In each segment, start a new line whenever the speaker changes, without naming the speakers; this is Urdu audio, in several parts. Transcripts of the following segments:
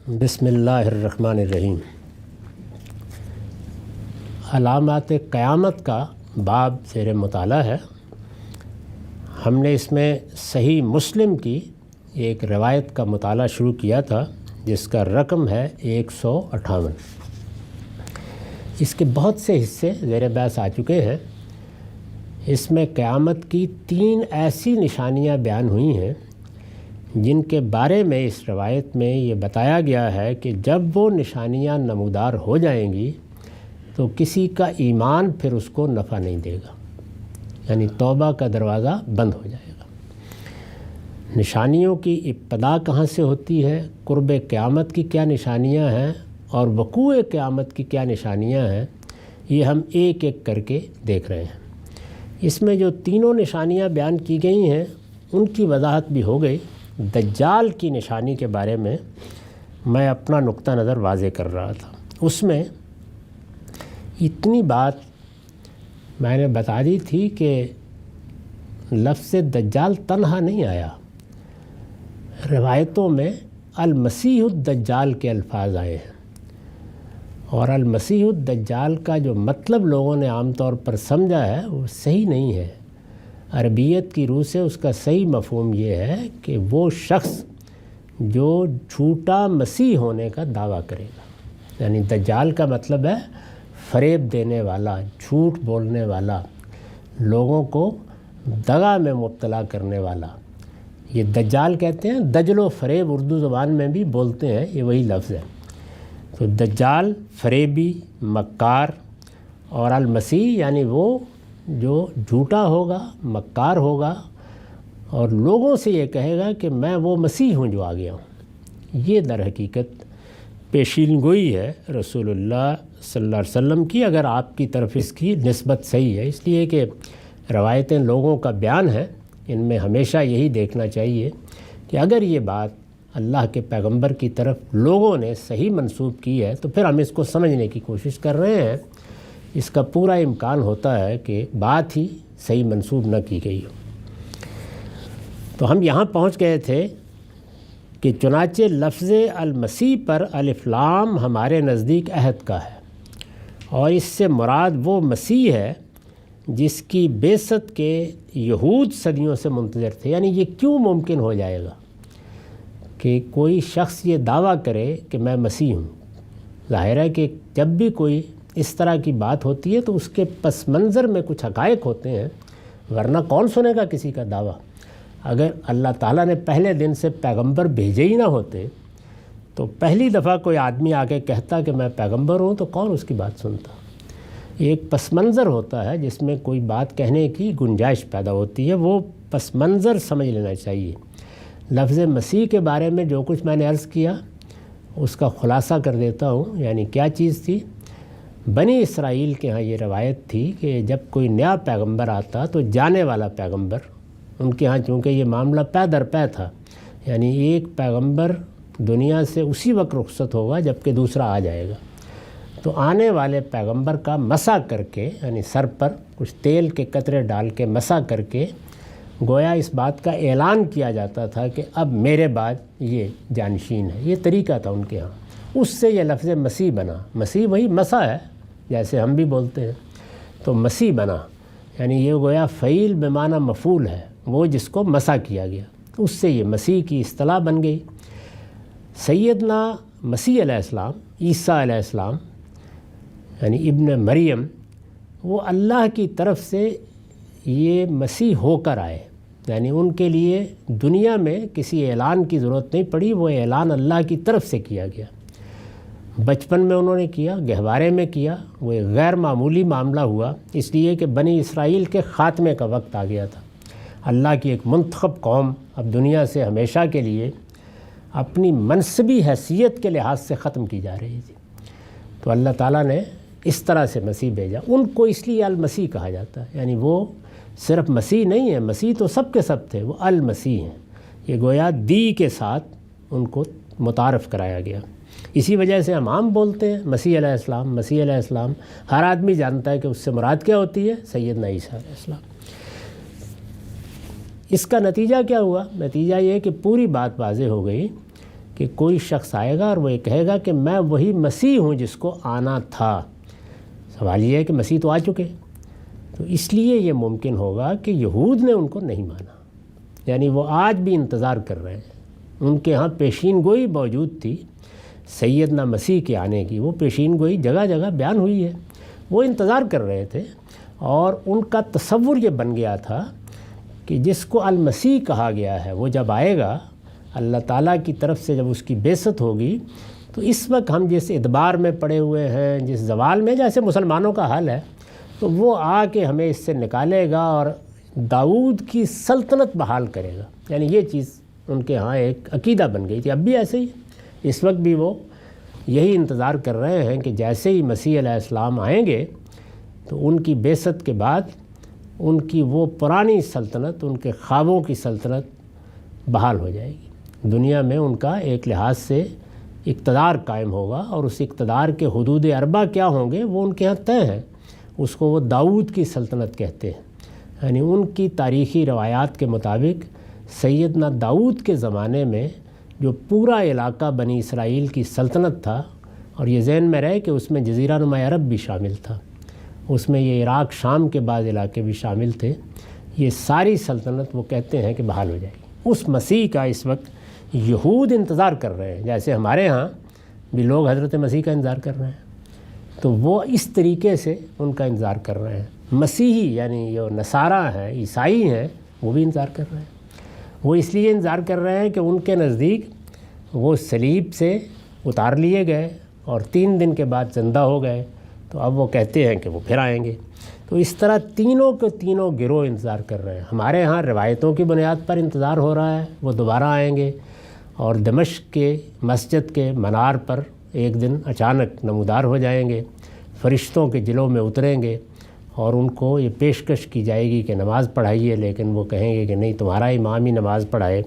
بسم اللہ الرحمن الرحیم۔ علامات قیامت کا باب زیر مطالعہ ہے۔ ہم نے اس میں صحیح مسلم کی ایک روایت کا مطالعہ شروع کیا تھا جس کا رقم ہے 158۔ اس کے بہت سے حصے زیر بحث آ چکے ہیں۔ اس میں قیامت کی 3 ایسی نشانیاں بیان ہوئی ہیں جن کے بارے میں اس روایت میں یہ بتایا گیا ہے کہ جب وہ نشانیاں نمودار ہو جائیں گی تو کسی کا ایمان پھر اس کو نفع نہیں دے گا، یعنی توبہ کا دروازہ بند ہو جائے گا۔ نشانیوں کی ابتدا کہاں سے ہوتی ہے، قرب قیامت کی کیا نشانیاں ہیں اور وقوع قیامت کی کیا نشانیاں ہیں، یہ ہم ایک ایک کر کے دیکھ رہے ہیں۔ اس میں جو تینوں نشانیاں بیان کی گئی ہیں ان کی وضاحت بھی ہو گئی۔ دجال کی نشانی کے بارے میں میں اپنا نقطہ نظر واضح کر رہا تھا۔ اس میں اتنی بات میں نے بتا دی تھی کہ لفظ دجال تنہا نہیں آیا، روایتوں میں المسیح الدجال کے الفاظ آئے ہیں، اور المسیح الدجال کا جو مطلب لوگوں نے عام طور پر سمجھا ہے وہ صحیح نہیں ہے۔ عربیت کی روح سے اس کا صحیح مفہوم یہ ہے کہ وہ شخص جو جھوٹا مسیح ہونے کا دعویٰ کرے گا، یعنی دجال کا مطلب ہے فریب دینے والا، جھوٹ بولنے والا، لوگوں کو دغا میں مبتلا کرنے والا۔ یہ دجال کہتے ہیں، دجل و فریب اردو زبان میں بھی بولتے ہیں، یہ وہی لفظ ہے۔ تو دجال فریبی، مکار، اور المسیح یعنی وہ جو جھوٹا ہوگا، مکار ہوگا اور لوگوں سے یہ کہے گا کہ میں وہ مسیح ہوں جو آ گیا ہوں۔ یہ در حقیقت پیشین گوئی ہے رسول اللہ صلی اللہ علیہ وسلم کی، اگر آپ کی طرف اس کی نسبت صحیح ہے، اس لیے کہ روایتیں لوگوں کا بیان ہے، ان میں ہمیشہ یہی دیکھنا چاہیے کہ اگر یہ بات اللہ کے پیغمبر کی طرف لوگوں نے صحیح منسوب کی ہے تو پھر ہم اس کو سمجھنے کی کوشش کر رہے ہیں۔ اس کا پورا امکان ہوتا ہے کہ بات ہی صحیح منسوب نہ کی گئی ہو۔ تو ہم یہاں پہنچ گئے تھے کہ چنانچہ لفظ المسیح پر الف لام ہمارے نزدیک عہد کا ہے، اور اس سے مراد وہ مسیح ہے جس کی بعثت کے یہود صدیوں سے منتظر تھے۔ یعنی یہ کیوں ممکن ہو جائے گا کہ کوئی شخص یہ دعویٰ کرے کہ میں مسیح ہوں؟ ظاہر ہے کہ جب بھی کوئی اس طرح کی بات ہوتی ہے تو اس کے پس منظر میں کچھ حقائق ہوتے ہیں، ورنہ کون سنے گا کسی کا دعویٰ؟ اگر اللہ تعالیٰ نے پہلے دن سے پیغمبر بھیجے ہی نہ ہوتے تو پہلی دفعہ کوئی آدمی آ کے کہتا کہ میں پیغمبر ہوں تو کون اس کی بات سنتا؟ ایک پس منظر ہوتا ہے جس میں کوئی بات کہنے کی گنجائش پیدا ہوتی ہے، وہ پس منظر سمجھ لینا چاہیے۔ لفظ مسیح کے بارے میں جو کچھ میں نے عرض کیا اس کا خلاصہ کر دیتا ہوں۔ یعنی کیا چیز تھی؟ بنی اسرائیل کے ہاں یہ روایت تھی کہ جب کوئی نیا پیغمبر آتا تو جانے والا پیغمبر، ان کے ہاں چونکہ یہ معاملہ پے در پے تھا، یعنی ایک پیغمبر دنیا سے اسی وقت رخصت ہوگا جب کہ دوسرا آ جائے گا، تو آنے والے پیغمبر کا مسح کر کے، یعنی سر پر کچھ تیل کے قطرے ڈال کے مسح کر کے گویا اس بات کا اعلان کیا جاتا تھا کہ اب میرے بعد یہ جانشین ہے۔ یہ طریقہ تھا ان کے ہاں، اس سے یہ لفظ مسیح بنا۔ مسیح وہی مسح ہے جیسے ہم بھی بولتے ہیں، تو مسیح بنا، یعنی یہ گویا فعیل بمعنی مفعول ہے، وہ جس کو مسح کیا گیا، اس سے یہ مسیح کی اصطلاح بن گئی۔ سیدنا مسیح علیہ السلام، عیسیٰ علیہ السلام یعنی ابن مریم، وہ اللہ کی طرف سے یہ مسیح ہو کر آئے، یعنی ان کے لیے دنیا میں کسی اعلان کی ضرورت نہیں پڑی، وہ اعلان اللہ کی طرف سے کیا گیا۔ بچپن میں انہوں نے کیا، گہوارے میں کیا، وہ ایک غیر معمولی معاملہ ہوا، اس لیے کہ بنی اسرائیل کے خاتمے کا وقت آ گیا تھا۔ اللہ کی ایک منتخب قوم اب دنیا سے ہمیشہ کے لیے اپنی منصبی حیثیت کے لحاظ سے ختم کی جا رہی تھی، تو اللہ تعالیٰ نے اس طرح سے مسیح بھیجا۔ ان کو اس لیے المسیح کہا جاتا ہے، یعنی وہ صرف مسیح نہیں ہے، مسیح تو سب کے سب تھے، وہ المسیح ہیں۔ یہ گویا دی کے ساتھ ان کو متعارف کرایا گیا۔ اسی وجہ سے ہم عام بولتے ہیں مسیح علیہ السلام، مسیح علیہ السلام، ہر آدمی جانتا ہے کہ اس سے مراد کیا ہوتی ہے؟ سیدنا عیسیٰ علیہ السلام۔ اس کا نتیجہ کیا ہوا؟ نتیجہ یہ کہ پوری بات واضح ہو گئی کہ کہ کوئی شخص آئے گا اور وہ یہ کہے گا کہ میں وہی مسیح ہوں جس کو آنا تھا۔ سوال یہ ہے کہ مسیح تو آ چکے، تو اس لیے یہ ممکن ہوگا کہ یہود نے ان کو نہیں مانا، یعنی وہ آج بھی انتظار کر رہے ہیں۔ ان کے ہاں پیشین گوئی موجود تھی سیدنا مسیح کے آنے کی، وہ پیشین گوئی جگہ جگہ بیان ہوئی ہے، وہ انتظار کر رہے تھے، اور ان کا تصور یہ بن گیا تھا کہ جس کو المسیح کہا گیا ہے وہ جب آئے گا اللہ تعالیٰ کی طرف سے، جب اس کی بعثت ہوگی، تو اس وقت ہم جس ادبار میں پڑے ہوئے ہیں، جس زوال میں جیسے مسلمانوں کا حال ہے، تو وہ آ کے ہمیں اس سے نکالے گا اور داؤد کی سلطنت بحال کرے گا۔ یعنی یہ چیز ان کے ہاں ایک عقیدہ بن گئی تھی، اب بھی ایسے ہی، اس وقت بھی وہ یہی انتظار کر رہے ہیں کہ جیسے ہی مسیح علیہ السلام آئیں گے تو ان کی بعثت کے بعد ان کی وہ پرانی سلطنت، ان کے خوابوں کی سلطنت بحال ہو جائے گی۔ دنیا میں ان کا ایک لحاظ سے اقتدار قائم ہوگا، اور اس اقتدار کے حدود اربع کیا ہوں گے وہ ان کے ہاں طے ہیں۔ اس کو وہ داؤد کی سلطنت کہتے ہیں، یعنی ان کی تاریخی روایات کے مطابق سیدنا داؤد کے زمانے میں جو پورا علاقہ بنی اسرائیل کی سلطنت تھا، اور یہ ذہن میں رہے کہ اس میں جزیرہ نما عرب بھی شامل تھا، اس میں یہ عراق شام کے بعض علاقے بھی شامل تھے، یہ ساری سلطنت وہ کہتے ہیں کہ بحال ہو جائے گی۔ اس مسیح کا اس وقت یہود انتظار کر رہے ہیں، جیسے ہمارے ہاں بھی لوگ حضرت مسیح کا انتظار کر رہے ہیں، تو وہ اس طریقے سے ان کا انتظار کر رہے ہیں۔ مسیحی یعنی جو نصارہ ہیں، عیسائی ہیں، وہ بھی انتظار کر رہے ہیں۔ وہ اس لیے انتظار کر رہے ہیں کہ ان کے نزدیک وہ صلیب سے اتار لیے گئے اور 3 دن کے بعد زندہ ہو گئے، تو اب وہ کہتے ہیں کہ وہ پھر آئیں گے۔ تو اس طرح تینوں کے تینوں گروہ انتظار کر رہے ہیں۔ ہمارے ہاں روایتوں کی بنیاد پر انتظار ہو رہا ہے، وہ دوبارہ آئیں گے اور دمشق کے مسجد کے منار پر ایک دن اچانک نمودار ہو جائیں گے، فرشتوں کے جلوں میں اتریں گے، اور ان کو یہ پیشکش کی جائے گی کہ نماز پڑھائیے، لیکن وہ کہیں گے کہ نہیں، تمہارا امام ہی نماز پڑھائے۔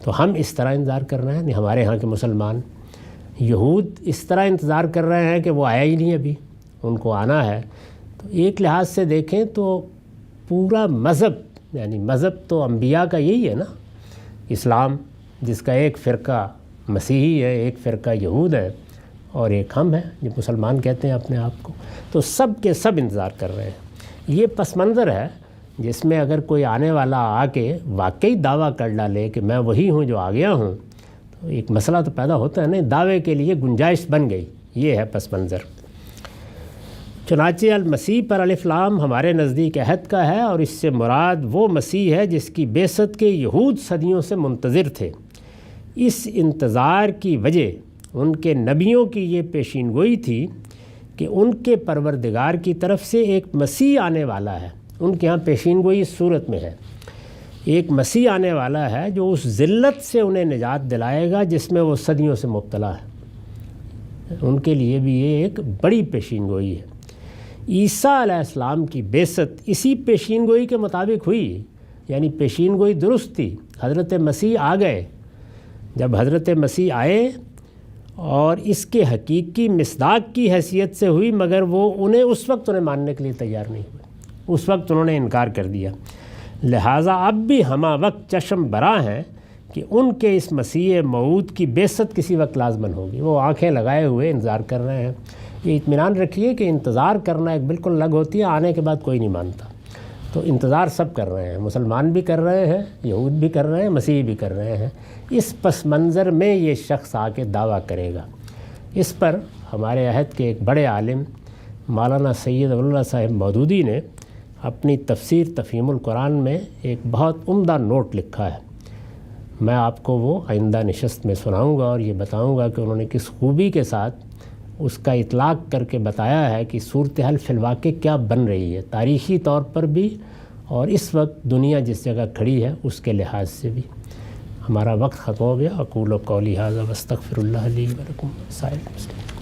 تو ہم اس طرح انتظار کر رہے ہیں، ہمارے ہاں کے مسلمان۔ یہود اس طرح انتظار کر رہے ہیں کہ وہ آیا ہی نہیں، ابھی ان کو آنا ہے۔ تو ایک لحاظ سے دیکھیں تو پورا مذہب، یعنی مذہب تو انبیاء کا یہی ہے نا، اسلام، جس کا ایک فرقہ مسیحی ہے، ایک فرقہ یہود ہے، اور ایک ہم ہیں جو مسلمان کہتے ہیں اپنے آپ کو۔ تو سب کے سب انتظار کر رہے ہیں۔ یہ پس منظر ہے جس میں اگر کوئی آنے والا آ کے واقعی دعویٰ کر ڈالے کہ میں وہی ہوں جو آ گیا ہوں، تو ایک مسئلہ تو پیدا ہوتا ہے نا، دعوے کے لیے گنجائش بن گئی۔ یہ ہے پس منظر۔ چنانچہ المسیح پر الف لام ہمارے نزدیک عہد کا ہے، اور اس سے مراد وہ مسیح ہے جس کی بعثت کے یہود صدیوں سے منتظر تھے۔ اس انتظار کی وجہ ان کے نبیوں کی یہ پیشین گوئی تھی کہ ان کے پروردگار کی طرف سے ایک مسیح آنے والا ہے۔ ان کے ہاں پیشین گوئی اس صورت میں ہے، ایک مسیح آنے والا ہے جو اس ذلت سے انہیں نجات دلائے گا جس میں وہ صدیوں سے مبتلا ہے۔ ان کے لیے بھی یہ ایک بڑی پیشین گوئی ہے۔ عیسیٰ علیہ السلام کی بعثت اسی پیشین گوئی کے مطابق ہوئی، یعنی پیشین گوئی درست تھی۔ حضرت مسیح آ گئے، جب حضرت مسیح آئے اور اس کے حقیقی مصداق کی حیثیت سے ہوئی، مگر وہ اس وقت انہیں ماننے کے لیے تیار نہیں ہوئے، اس وقت انہوں نے انکار کر دیا۔ لہٰذا اب بھی ہمہ وقت چشم برا ہیں کہ ان کے اس مسیح موعود کی بعثت کسی وقت لازماً ہوگی۔ وہ آنکھیں لگائے ہوئے انتظار کر رہے ہیں۔ یہ اطمینان رکھیے کہ انتظار کرنا ایک بالکل الگ ہوتی ہے، آنے کے بعد کوئی نہیں مانتا۔ تو انتظار سب کر رہے ہیں، مسلمان بھی کر رہے ہیں، یہود بھی کر رہے ہیں، مسیحی بھی کر رہے ہیں۔ اس پس منظر میں یہ شخص آ کے دعویٰ کرے گا۔ اس پر ہمارے عہد کے ایک بڑے عالم مولانا سید اللہ صاحب مودودی نے اپنی تفسیر تفہیم القرآن میں ایک بہت عمدہ نوٹ لکھا ہے۔ میں آپ کو وہ آئندہ نشست میں سناؤں گا اور یہ بتاؤں گا کہ انہوں نے کس خوبی کے ساتھ اس کا اطلاق کر کے بتایا ہے کہ صورتحال فی الواقع کیا بن رہی ہے، تاریخی طور پر بھی اور اس وقت دنیا جس جگہ کھڑی ہے اس کے لحاظ سے بھی۔ ہمارا وقت ختم ہو گیا۔ اقول قولی ھذا واستغفر اللہ لی ولکم سائر المسلمین۔